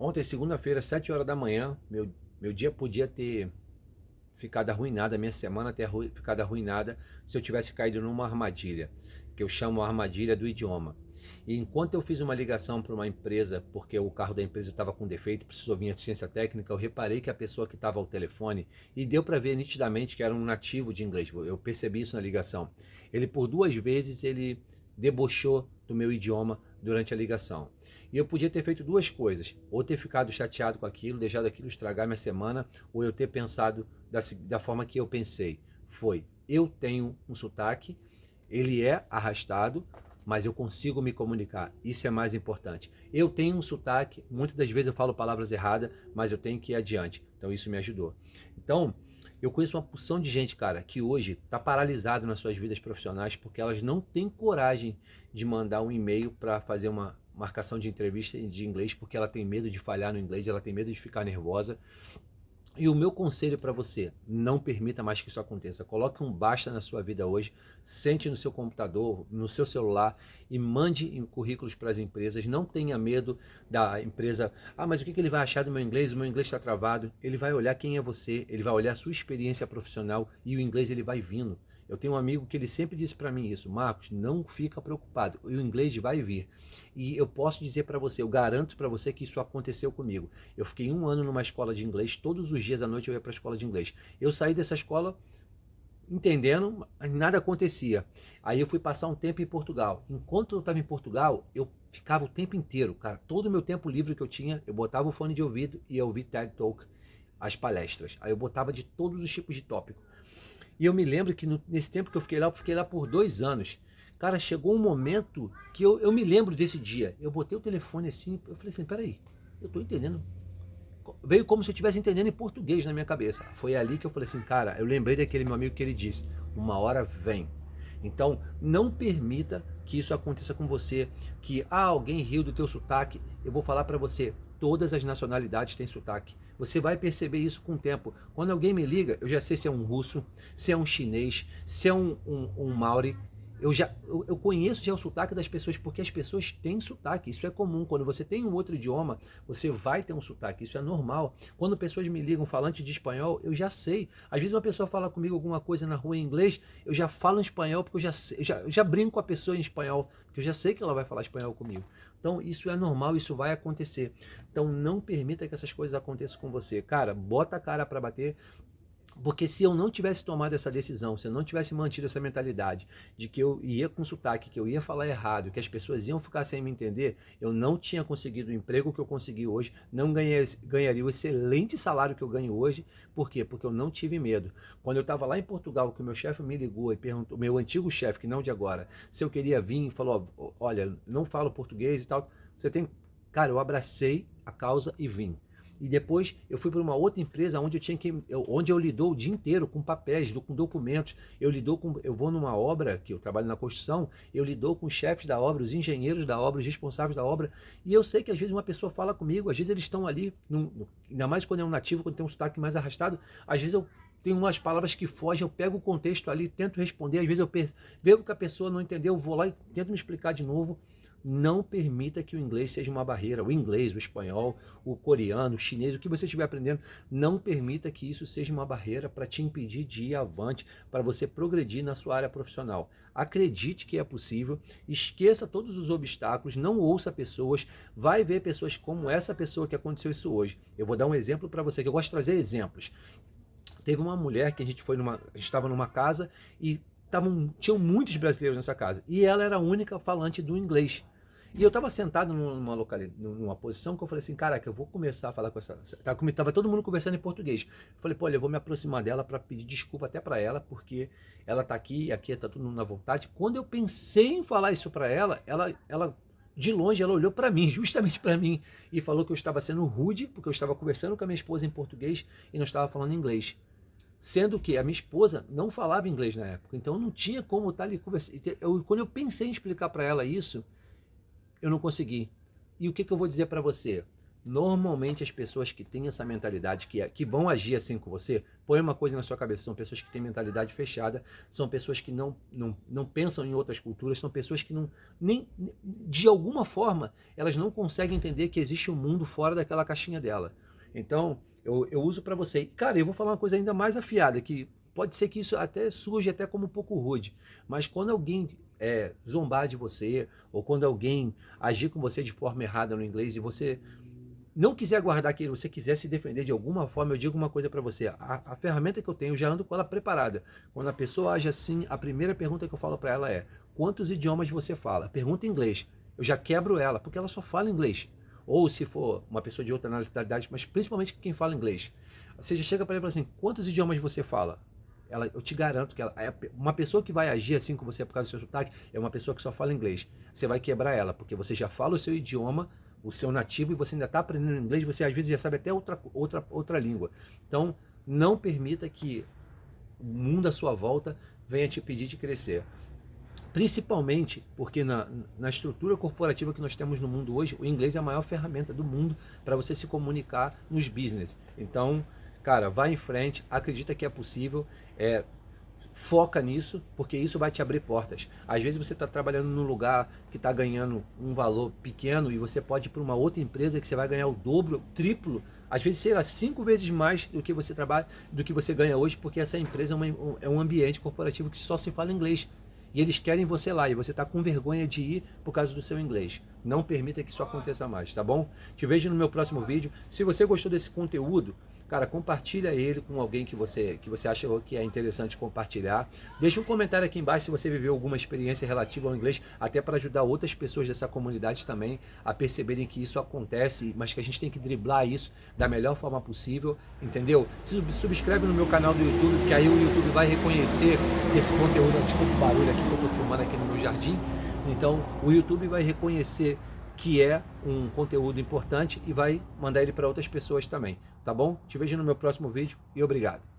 Ontem, segunda-feira, 7 horas da manhã, meu dia podia ter ficado arruinado, a minha semana ter ficado arruinada se eu tivesse caído numa armadilha, que eu chamo a armadilha do idioma. E enquanto eu fiz uma ligação para uma empresa, porque o carro da empresa estava com defeito, precisou vir assistência técnica, eu reparei que a pessoa que estava ao telefone, e deu para ver nitidamente que era um nativo de inglês, eu percebi isso na ligação. Ele por duas vezes ele debochou do meu idioma durante a ligação. E eu podia ter feito duas coisas, ou ter ficado chateado com aquilo, deixado aquilo estragar minha semana, ou eu ter pensado da forma que eu pensei. Foi, eu tenho um sotaque, ele é arrastado, mas eu consigo me comunicar. Isso é mais importante. Eu tenho um sotaque, muitas das vezes eu falo palavras erradas, mas eu tenho que ir adiante. Então isso me ajudou. Então, eu conheço uma porção de gente, cara, que hoje está paralisado nas suas vidas profissionais porque elas não têm coragem de mandar um e-mail para fazer uma marcação de entrevista de inglês porque ela tem medo de falhar no inglês, ela tem medo de ficar nervosa. E o meu conselho para você, não permita mais que isso aconteça. Coloque um basta na sua vida hoje, sente no seu computador, no seu celular e mande currículos para as empresas. Não tenha medo da empresa, mas o que ele vai achar do meu inglês? O meu inglês está travado. Ele vai olhar quem é você, ele vai olhar a sua experiência profissional e o inglês ele vai vindo. Eu tenho um amigo que ele sempre disse para mim isso: Marcos, não fica preocupado, o inglês vai vir. E eu posso dizer para você, eu garanto para você que isso aconteceu comigo. Eu fiquei um ano numa escola de inglês, todos os dias à noite eu ia para a escola de inglês. Eu saí dessa escola entendendo, mas nada acontecia. Aí eu fui passar um tempo em Portugal. Enquanto eu estava em Portugal, eu ficava o tempo inteiro, cara, todo o meu tempo livre que eu tinha, eu botava o fone de ouvido e eu ouvia TED Talk, as palestras. Aí eu botava de todos os tipos de tópico. E eu me lembro que nesse tempo que eu fiquei lá por 2 anos. Cara, chegou um momento que eu me lembro desse dia. Eu botei o telefone assim, eu falei assim, peraí, eu tô entendendo. Veio como se eu estivesse entendendo em português na minha cabeça. Foi ali que eu falei assim, cara, eu lembrei daquele meu amigo que ele disse, uma hora vem. Então, não permita que isso aconteça com você, que alguém riu do teu sotaque. Eu vou falar para você, todas as nacionalidades têm sotaque. Você vai perceber isso com o tempo. Quando alguém me liga, eu já sei se é um russo, se é um chinês, se é um maori. Eu conheço já o sotaque das pessoas, porque as pessoas têm sotaque, isso é comum. Quando você tem um outro idioma, você vai ter um sotaque, isso é normal. Quando pessoas me ligam falante de espanhol, eu já sei. Às vezes uma pessoa fala comigo alguma coisa na rua em inglês, eu já falo em espanhol, porque eu já brinco com a pessoa em espanhol, porque eu já sei que ela vai falar espanhol comigo. Então isso é normal, isso vai acontecer. Então não permita que essas coisas aconteçam com você. Cara, bota a cara para bater, porque se eu não tivesse tomado essa decisão, se eu não tivesse mantido essa mentalidade de que eu ia com sotaque, que eu ia falar errado, que as pessoas iam ficar sem me entender, eu não tinha conseguido o emprego que eu consegui hoje, não ganharia o excelente salário que eu ganho hoje. Por quê? Porque eu não tive medo. Quando eu estava lá em Portugal, que o meu chefe me ligou e perguntou, meu antigo chefe, que não de agora, se eu queria vir, falou, olha, não falo português e tal, você tem... Cara, eu abracei a causa e vim. E depois eu fui para uma outra empresa onde eu lido o dia inteiro com papéis, com documentos. Eu vou numa obra, que eu trabalho na construção, eu lido com os chefes da obra, os engenheiros da obra, os responsáveis da obra. E eu sei que às vezes uma pessoa fala comigo, às vezes eles estão ali, ainda mais quando é um nativo, quando tem um sotaque mais arrastado, às vezes eu tenho umas palavras que fogem, eu pego o contexto ali, tento responder, às vezes eu vejo que a pessoa não entendeu, eu vou lá e tento me explicar de novo. Não permita que o inglês seja uma barreira. O inglês, o espanhol, o coreano, o chinês, o que você estiver aprendendo, não permita que isso seja uma barreira para te impedir de ir avante, para você progredir na sua área profissional. Acredite que é possível, esqueça todos os obstáculos, não ouça pessoas, vai ver pessoas como essa pessoa que aconteceu isso hoje. Eu vou dar um exemplo para você, que eu gosto de trazer exemplos. Teve uma mulher que a gente estava numa casa e tinham muitos brasileiros nessa casa, e ela era a única falante do inglês. E eu estava sentado numa posição que eu falei assim, caraca, eu vou começar a falar com essa... Tava todo mundo conversando em português. Eu falei, pô, olha, eu vou me aproximar dela para pedir desculpa até para ela, porque ela tá aqui, e aqui tá todo mundo na vontade. Quando eu pensei em falar isso para ela de longe, ela olhou para mim, justamente para mim, e falou que eu estava sendo rude, porque eu estava conversando com a minha esposa em português e não estava falando inglês. Sendo que a minha esposa não falava inglês na época, então não tinha como estar ali conversando. Quando eu pensei em explicar para ela isso, eu não consegui. E o que eu vou dizer para você? Normalmente as pessoas que têm essa mentalidade, que vão agir assim com você, põe uma coisa na sua cabeça, são pessoas que têm mentalidade fechada, são pessoas que não pensam em outras culturas, são pessoas que de alguma forma, elas não conseguem entender que existe um mundo fora daquela caixinha dela. Então, eu uso para você. Cara, eu vou falar uma coisa ainda mais afiada, que pode ser que isso até surja até como um pouco rude, mas quando alguém zombar de você, ou quando alguém agir com você de forma errada no inglês e você não quiser guardar aquilo, você quiser se defender de alguma forma, eu digo uma coisa para você, a ferramenta que eu tenho, eu já ando com ela preparada. Quando a pessoa age assim, a primeira pergunta que eu falo para ela é: quantos idiomas você fala? Pergunta em inglês. Eu já quebro ela, porque ela só fala inglês. Ou se for uma pessoa de outra nacionalidade, mas principalmente quem fala inglês. Você já chega para ela e fala assim: quantos idiomas você fala? Eu te garanto que uma pessoa que vai agir assim com você por causa do seu sotaque é uma pessoa que só fala inglês. Você vai quebrar ela, porque você já fala o seu idioma, o seu nativo, e você ainda está aprendendo inglês, você às vezes já sabe até outra língua. Então, não permita que o mundo à sua volta venha te pedir de crescer. Principalmente porque na estrutura corporativa que nós temos no mundo hoje, o inglês é a maior ferramenta do mundo para você se comunicar nos business. Então, cara, vai em frente, acredita que é possível, foca nisso, porque isso vai te abrir portas. Às vezes você está trabalhando num lugar que está ganhando um valor pequeno e você pode ir para uma outra empresa que você vai ganhar o dobro, o triplo, às vezes será 5 vezes mais do que você trabalha, do que você ganha hoje, porque essa empresa é um ambiente corporativo que só se fala inglês. E eles querem você lá, e você está com vergonha de ir por causa do seu inglês. Não permita que isso aconteça mais, tá bom? Te vejo no meu próximo vídeo. Se você gostou desse conteúdo, cara, compartilha ele com alguém que você acha que é interessante compartilhar. Deixa um comentário aqui embaixo se você viveu alguma experiência relativa ao inglês, até para ajudar outras pessoas dessa comunidade também a perceberem que isso acontece, mas que a gente tem que driblar isso da melhor forma possível, entendeu? Se subscreve no meu canal do YouTube, que aí o YouTube vai reconhecer esse conteúdo. Desculpa o barulho aqui que eu estou filmando aqui no meu jardim. Então, o YouTube vai reconhecer que é um conteúdo importante e vai mandar ele para outras pessoas também, tá bom? Te vejo no meu próximo vídeo e obrigado.